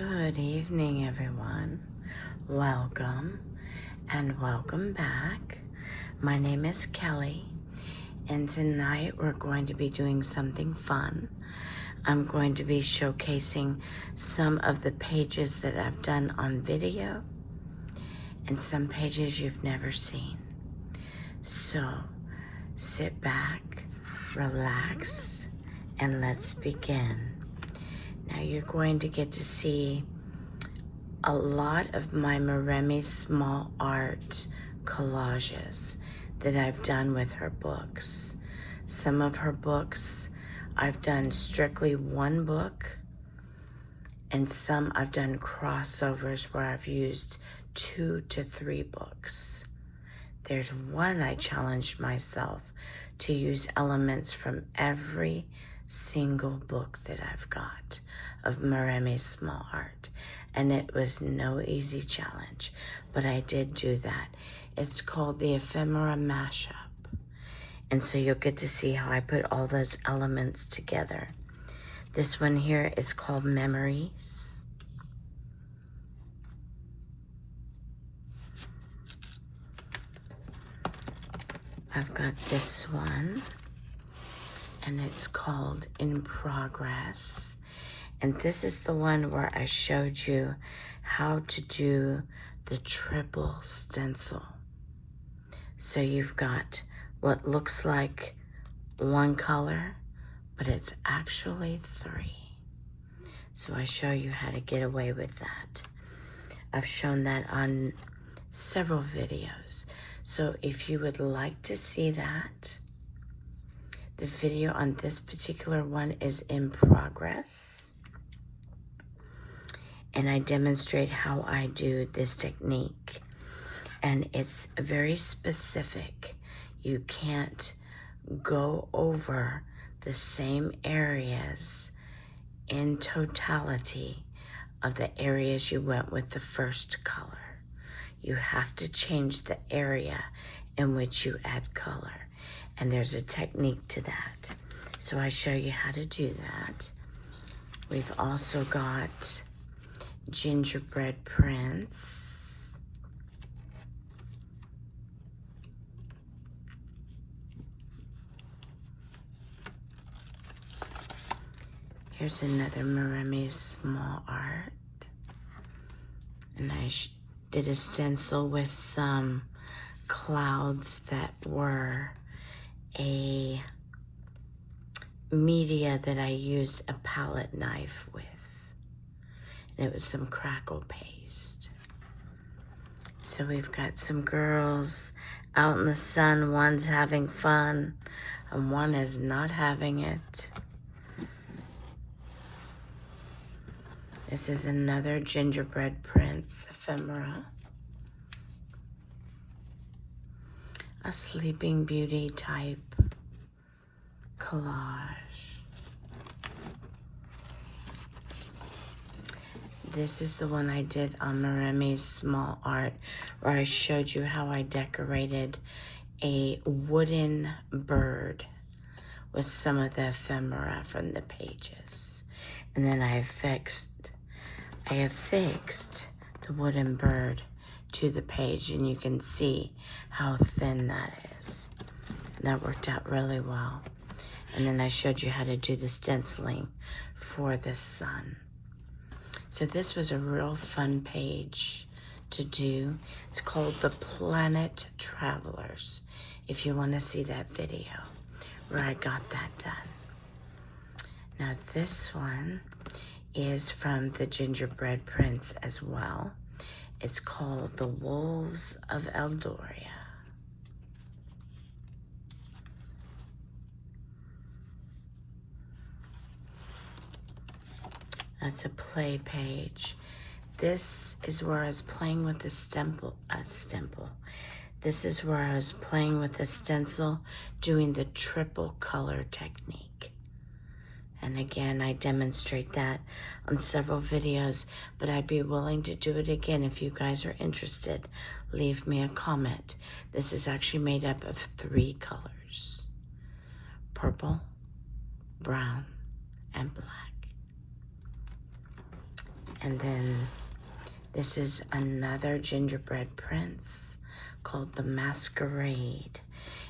Good evening, everyone. Welcome and welcome back. My name is Kelly, and tonight we're going to be doing something fun. I'm going to be showcasing some of the pages that I've done on video and some pages you've never seen. So sit back, relax, and let's begin. Now you're going to get to see a lot of my Maremi small art collages that I've done with her books. Some of her books I've done strictly one book, and some I've done crossovers where I've used 2 to 3 books. There's one I challenged myself to use elements from every single book that I've got of Maremi small art, and it was no easy challenge, but I did do that. It's called the Ephemera Mashup, and so you'll get to see how I put all those elements together. This one here is called Memories. I've got this one, and it's called In Progress. And this is the one where I showed you how to do the triple stencil. So you've got what looks like one color, but it's actually 3. So I show you how to get away with that. I've shown that on several videos. So if you would like to see that, the video on this particular one is in progress. And I demonstrate how I do this technique. And it's very specific. You can't go over the same areas in totality of the areas you went with the first color. You have to change the area in which you add color. And there's a technique to that. So I show you how to do that. We've also got gingerbread prints. Here's another Maremi small art. And I did a stencil with some clouds that were a media that I used a palette knife with. And it was some crackle paste. So we've got some girls out in the sun. One's having fun and one is not having it. This is another gingerbread prints ephemera. A Sleeping Beauty type collage. This is the one I did on Maremi's small art, where I showed you how I decorated a wooden bird with some of the ephemera from the pages. And then I have fixed the wooden bird to the page, and you can see how thin that is. And that worked out really well. And then I showed you how to do the stenciling for the sun. So this was a real fun page to do. It's called The Planet Travelers, if you want to see that video where I got that done. Now this one is from the gingerbread prints as well. It's called The Wolves of Eldoria. That's a play page. This is where I was playing with the This is where I was playing with the stencil, doing the triple color technique. And again, I demonstrate that on several videos, but I'd be willing to do it again if you guys are interested. Leave me a comment. This is actually made up of 3 colors: purple, brown, and black. And then this is another gingerbread prince called the Masquerade.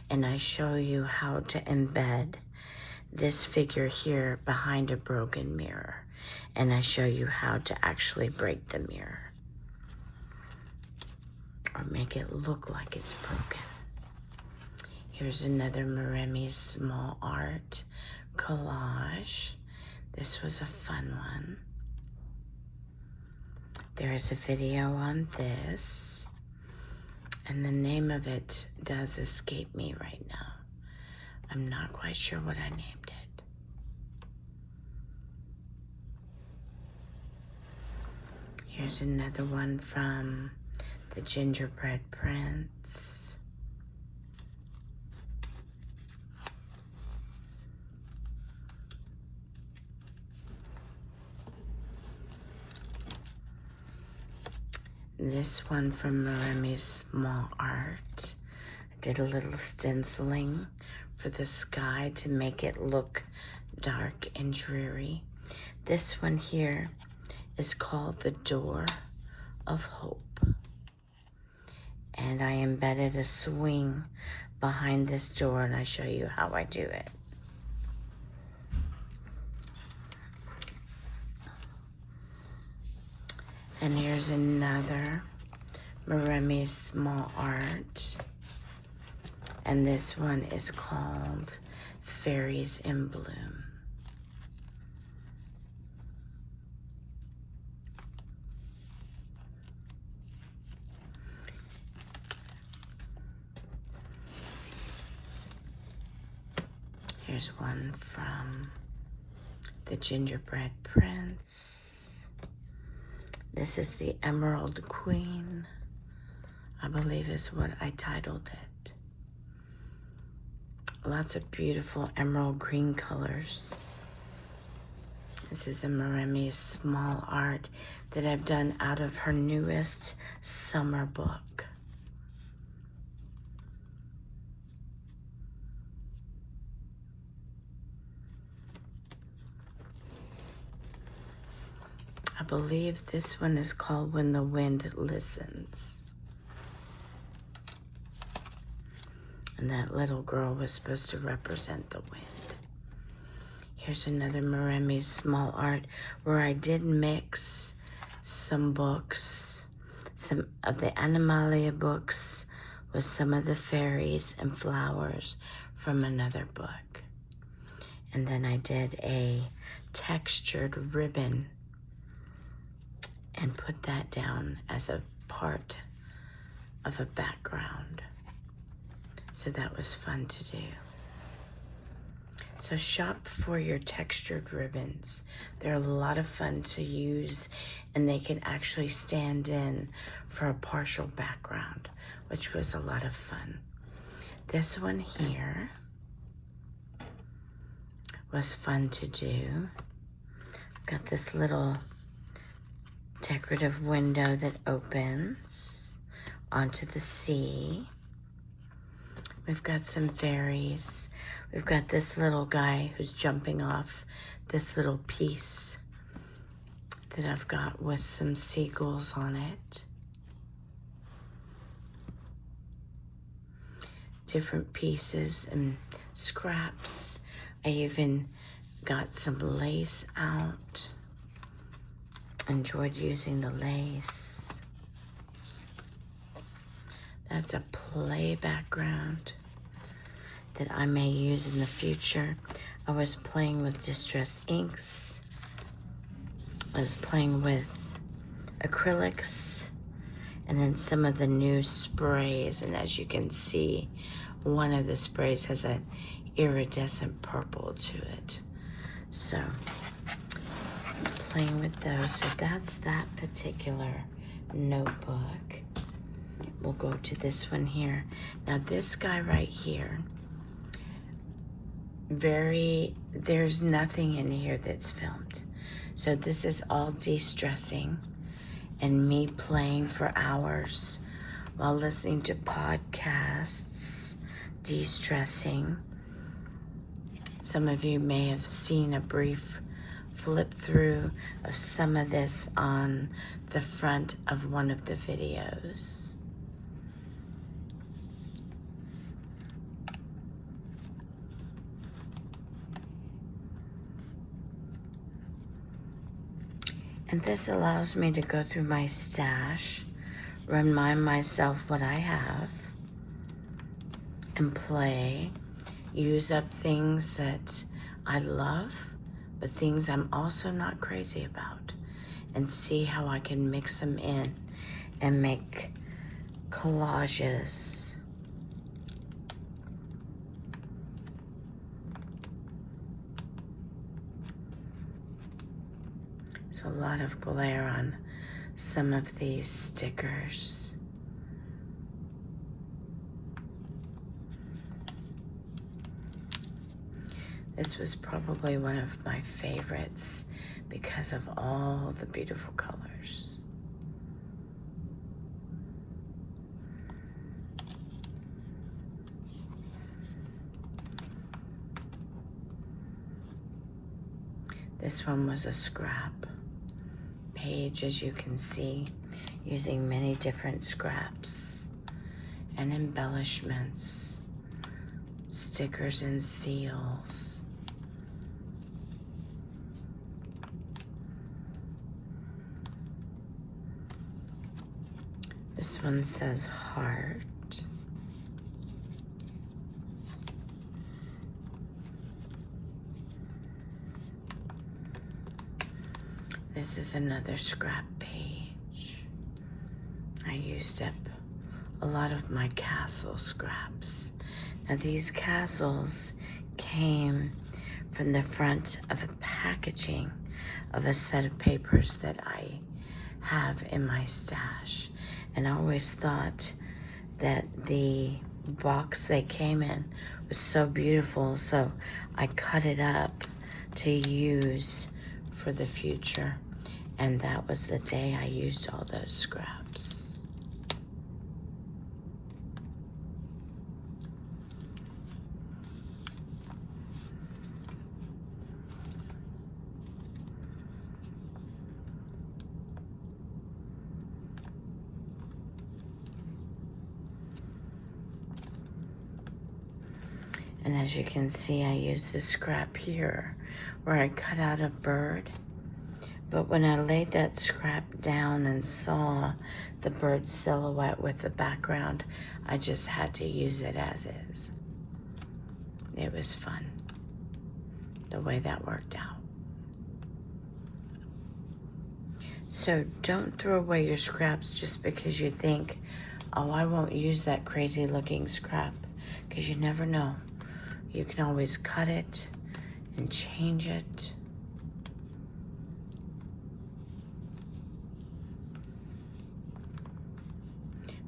And I show you how to embed this figure here behind a broken mirror. And I show you how to actually break the mirror or make it look like it's broken. Here's another Maremi's small art collage. This was a fun one. There is a video on this, and the name of it does escape me right now. I'm not quite sure what I named it. Here's another one from the Gingerbread Prince. This one from Maremi's Small Art. I did a little stenciling for the sky to make it look dark and dreary. This one here is called the Door of Hope. And I embedded a swing behind this door, and I show you how I do it. And here's another Maremi's Small Art. And this one is called Fairies in Bloom. Here's one from the Gingerbread Prince. This is the Emerald Queen, I believe is what I titled it. Lots of beautiful emerald green colors. This is a Maremi's Small Art that I've done out of her newest summer book. I believe this one is called When the Wind Listens. And that little girl was supposed to represent the wind. Here's another Maremi's Small Art where I did mix some books, some of the Animalia books with some of the fairies and flowers from another book. And then I did a textured ribbon and put that down as a part of a background. So that was fun to do. So shop for your textured ribbons. They're a lot of fun to use, and they can actually stand in for a partial background, which was a lot of fun. This one here was fun to do. Got this little decorative window that opens onto the sea. We've got some fairies. We've got this little guy who's jumping off this little piece that I've got with some seagulls on it. Different pieces and scraps. I even got some lace out. Enjoyed using the lace. That's a play background that I may use in the future. I was playing with distress inks. I was playing with acrylics and then some of the new sprays. And as you can see, one of the sprays has an iridescent purple to it. So I was playing with those. So that's that particular notebook. We'll go to this one here. Now this guy right here, there's nothing in here that's filmed. So this is all de-stressing and me playing for hours while listening to podcasts, de-stressing. Some of you may have seen a brief flip through of some of this on the front of one of the videos. And this allows me to go through my stash, remind myself what I have, and play, use up things that I love, but things I'm also not crazy about, and see how I can mix them in and make collages. A lot of glare on some of these stickers. This was probably one of my favorites because of all the beautiful colors. This one was a scrap page, as you can see, using many different scraps and embellishments, stickers and seals. This one says heart. This is another scrap page. I used up a lot of my castle scraps. Now these castles came from the front of a packaging of a set of papers that I have in my stash. And I always thought that the box they came in was so beautiful, so I cut it up to use for the future. And that was the day I used all those scraps. And as you can see, I used the scrap here where I cut out a bird. But when I laid that scrap down and saw the bird silhouette with the background, I just had to use it as is. It was fun, the way that worked out. So don't throw away your scraps just because you think, oh, I won't use that crazy looking scrap, because you never know. You can always cut it and change it.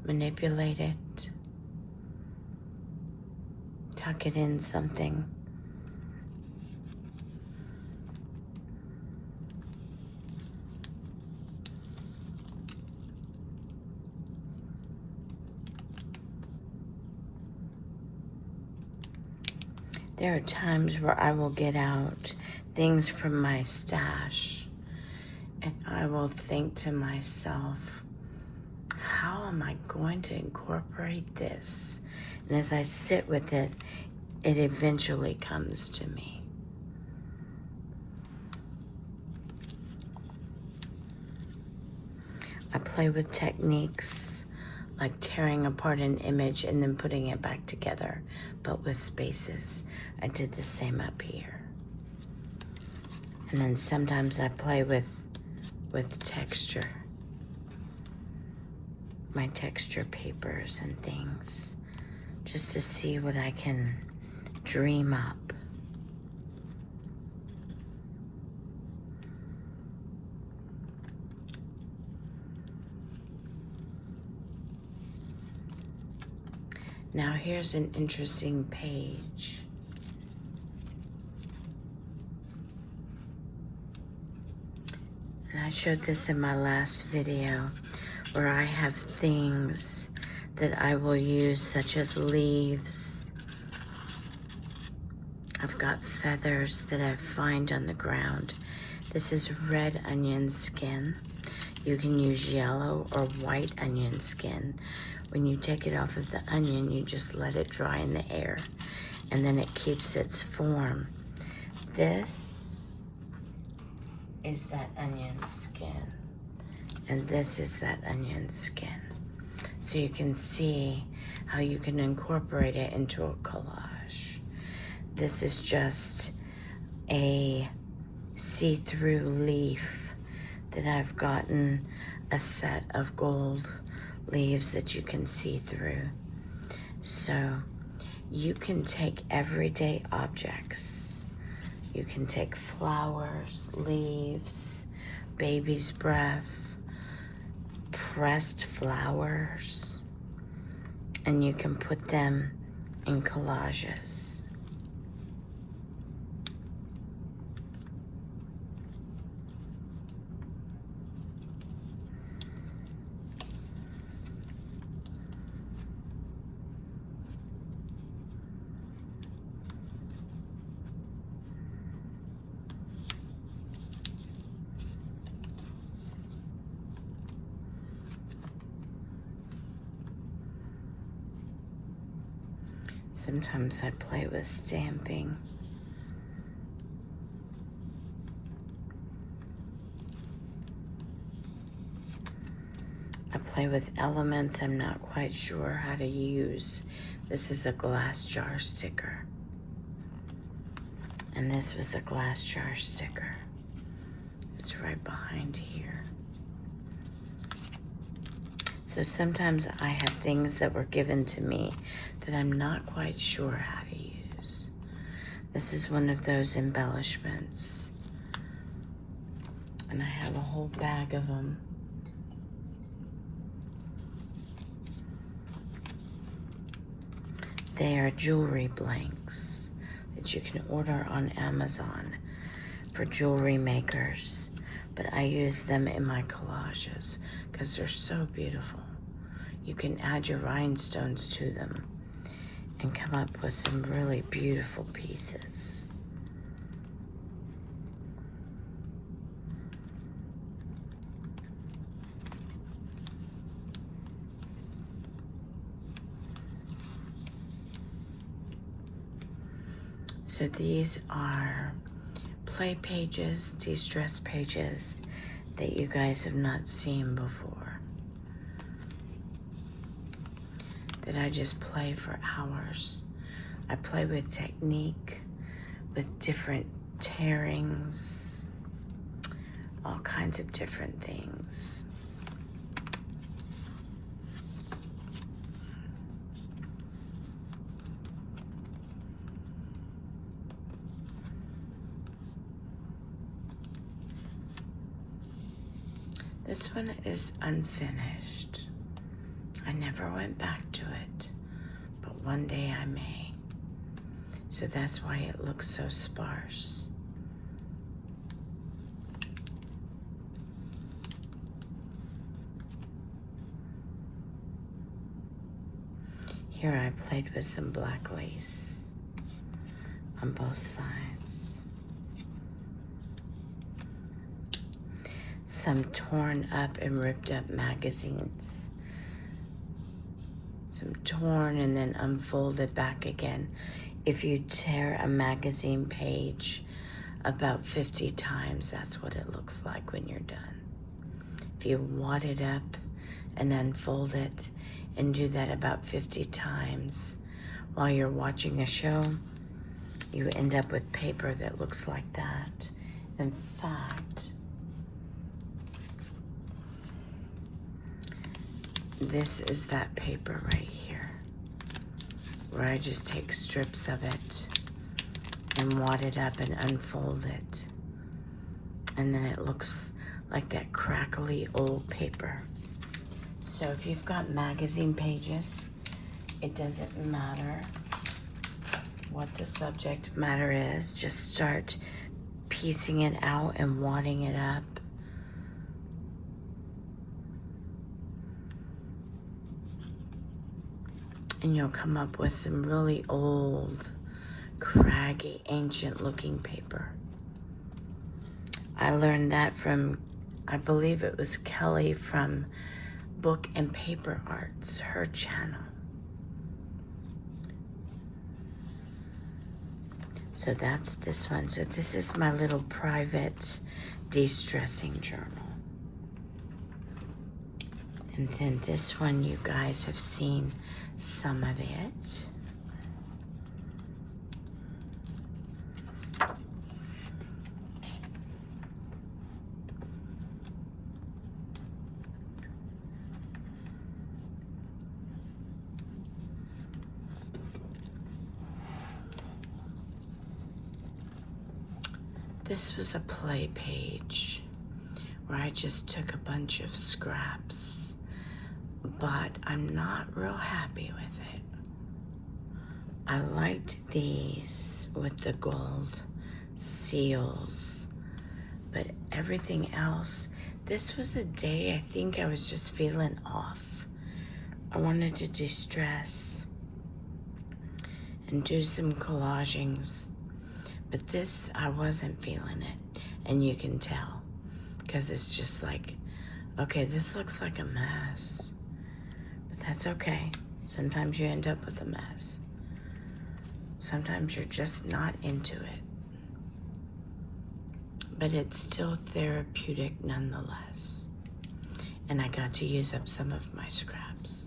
Manipulate it, tuck it in something. There are times where I will get out things from my stash and I will think to myself, how am I going to incorporate this? And as I sit with it, it eventually comes to me. I play with techniques like tearing apart an image and then putting it back together, but with spaces. I did the same up here. And then sometimes I play with texture. My texture papers and things, just to see what I can dream up. Now here's an interesting page. And I showed this in my last video, where I have things that I will use, such as leaves. I've got feathers that I find on the ground This is red onion skin. You can use yellow or white onion skin. When you take it off of the onion, you just let it dry in the air, and then it keeps its form. This is that onion skin, and this is that onion skin. So you can see how you can incorporate it into a collage. This is just a see-through leaf that I've gotten a set of gold leaves that you can see through. So you can take everyday objects. You can take flowers, leaves, baby's breath, pressed flowers, and you can put them in collages. Sometimes I play with stamping. I play with elements I'm not quite sure how to use. This is a glass jar sticker. And this was a glass jar sticker. It's right behind here. So sometimes I have things that were given to me that I'm not quite sure how to use. This is one of those embellishments. And I have a whole bag of them. They are jewelry blanks that you can order on Amazon for jewelry makers. But I use them in my collages because they're so beautiful. You can add your rhinestones to them and come up with some really beautiful pieces. So these are play pages, de-stress pages that you guys have not seen before, that I just play for hours. I play with technique, with different tearings, all kinds of different things. This one is unfinished. I never went back to it, but one day I may. So that's why it looks so sparse. Here I played with some black lace on both sides. Some torn up and ripped up magazines. Some torn and then unfolded back again. If you tear a magazine page about 50 times, that's what it looks like when you're done. If you wad it up and unfold it and do that about 50 times while you're watching a show, you end up with paper that looks like that. In fact, this is that paper right here, where I just take strips of it and wad it up and unfold it. And then it looks like that crackly old paper. So if you've got magazine pages, it doesn't matter what the subject matter is. Just start piecing it out and wadding it up. And you'll come up with some really old, craggy, ancient looking paper. I learned that from, I believe it was Kelly from Book and Paper Arts, her channel. So that's this one. So this is my little private de-stressing journal. And then this one, you guys have seen some of it. This was a play page where I just took a bunch of scraps, but I'm not real happy with it. I liked these with the gold seals, but everything else, this was a day I think I was just feeling off. I wanted to de-stress and do some collagings. But this, I wasn't feeling it. And you can tell. Because it's just like, okay, this looks like a mess. But that's okay. Sometimes you end up with a mess. Sometimes you're just not into it. But it's still therapeutic nonetheless. And I got to use up some of my scraps.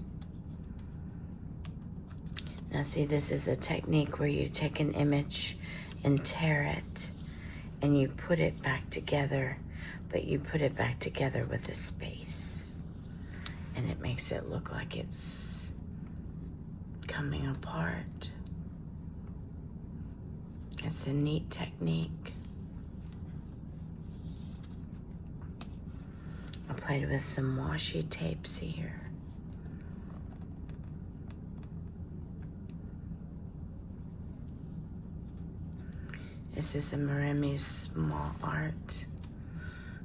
Now see, this is a technique where you take an image and tear it, and you put it back together, but you put it back together with a space, and it makes it look like it's coming apart. It's a neat technique. I played with some washi tapes here. This is a Maremi's small art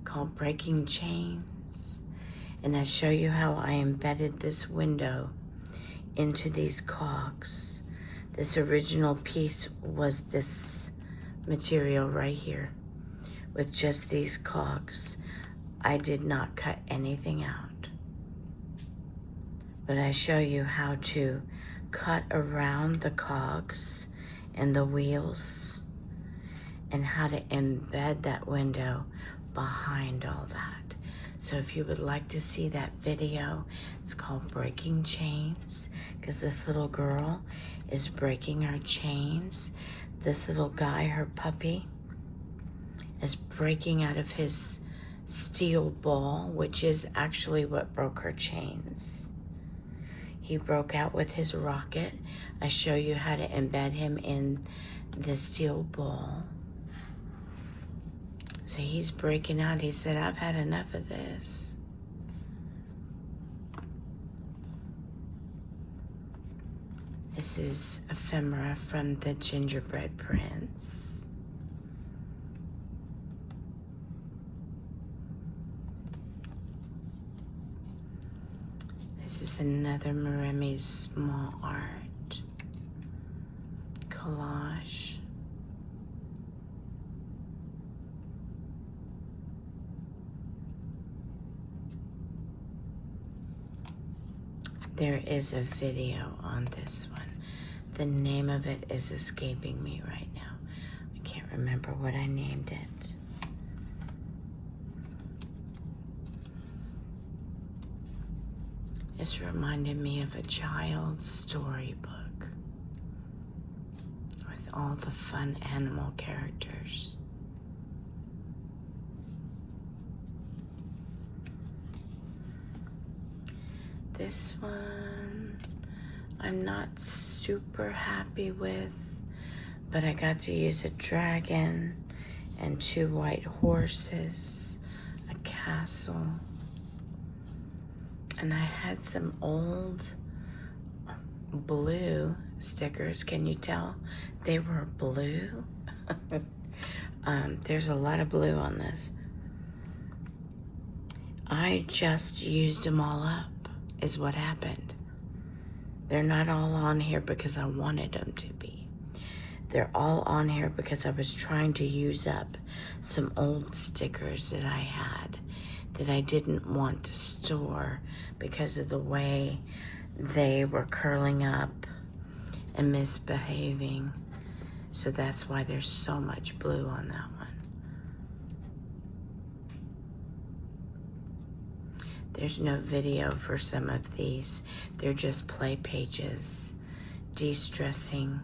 called Breaking Chains. And I show you how I embedded this window into these cogs. This original piece was this material right here with just these cogs. I did not cut anything out. But I show you how to cut around the cogs and the wheels, and how to embed that window behind all that. So if you would like to see that video, it's called Breaking Chains, because this little girl is breaking her chains. This little guy, her puppy, is breaking out of his steel ball, which is actually what broke her chains. He broke out with his rocket. I show you how to embed him in the steel ball. So he's breaking out. He said, I've had enough of this. This is ephemera from the Gingerbread Prince. This is another Maremi's small art collage. There is a video on this one. The name of it is escaping me right now. I can't remember what I named it. It's reminded me of a child's storybook with all the fun animal characters. This one I'm not super happy with, but I got to use a dragon and 2 white horses, a castle, and I had some old blue stickers. Can you tell they were blue? There's a lot of blue on this. I just used them all up, is what happened. They're not all on here because I wanted them to be. They're all on here because I was trying to use up some old stickers that I had that I didn't want to store because of the way they were curling up and misbehaving. So that's why there's so much blue on that one. There's no video for some of these. They're just play pages, de-stressing.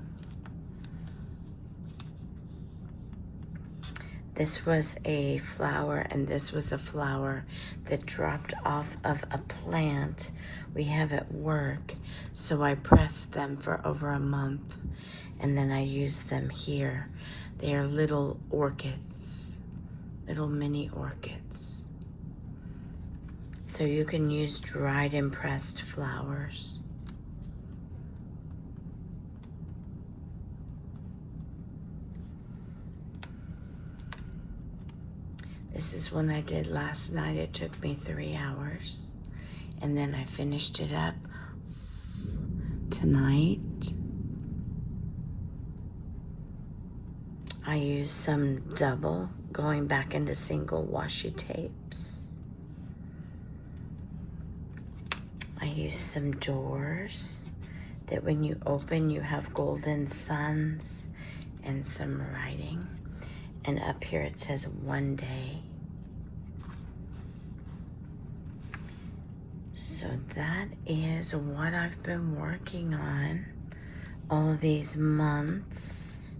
This was a flower, and this was a flower that dropped off of a plant we have at work. So I pressed them for over a month, and then I used them here. They are little orchids, little mini orchids. So you can use dried and pressed flowers. This is one I did last night. It took me 3 hours. And then I finished it up tonight. I used some double, going back into single washi tapes. I used some doors that when you open, you have golden suns and some writing. And up here it says one day. So that is what I've been working on all these months.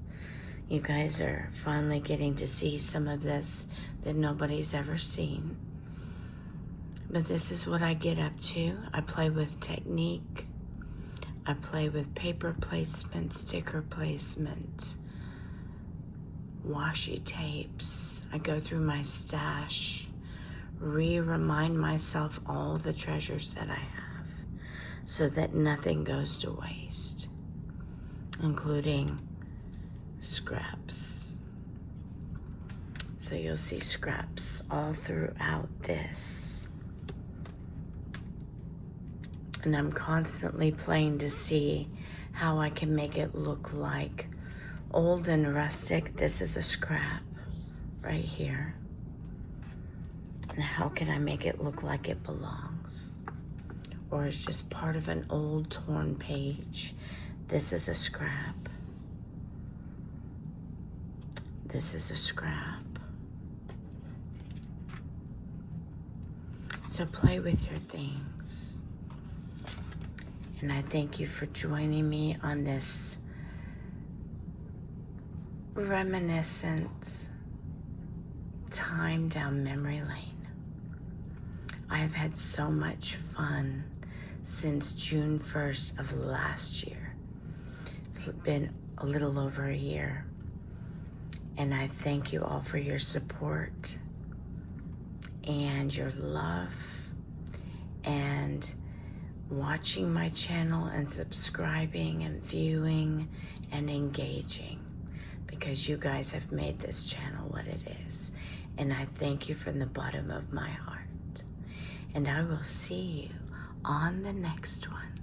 You guys are finally getting to see some of this that nobody's ever seen. But this is what I get up to. I play with technique. I play with paper placement, sticker placement, washi tapes. I go through my stash, remind myself all the treasures that I have so that nothing goes to waste, including scraps. So you'll see scraps all throughout this. And I'm constantly playing to see how I can make it look like old and rustic. This is a scrap right here. And how can I make it look like it belongs? Or it's just part of an old torn page. This is a scrap. This is a scrap. So play with your things. And I thank you for joining me on this reminiscent time down memory lane. I have had so much fun since June 1st of last year. It's been a little over a year. And I thank you all for your support and your love and watching my channel and subscribing and viewing and engaging, because you guys have made this channel what it is. And I thank you from the bottom of my heart. And I will see you on the next one.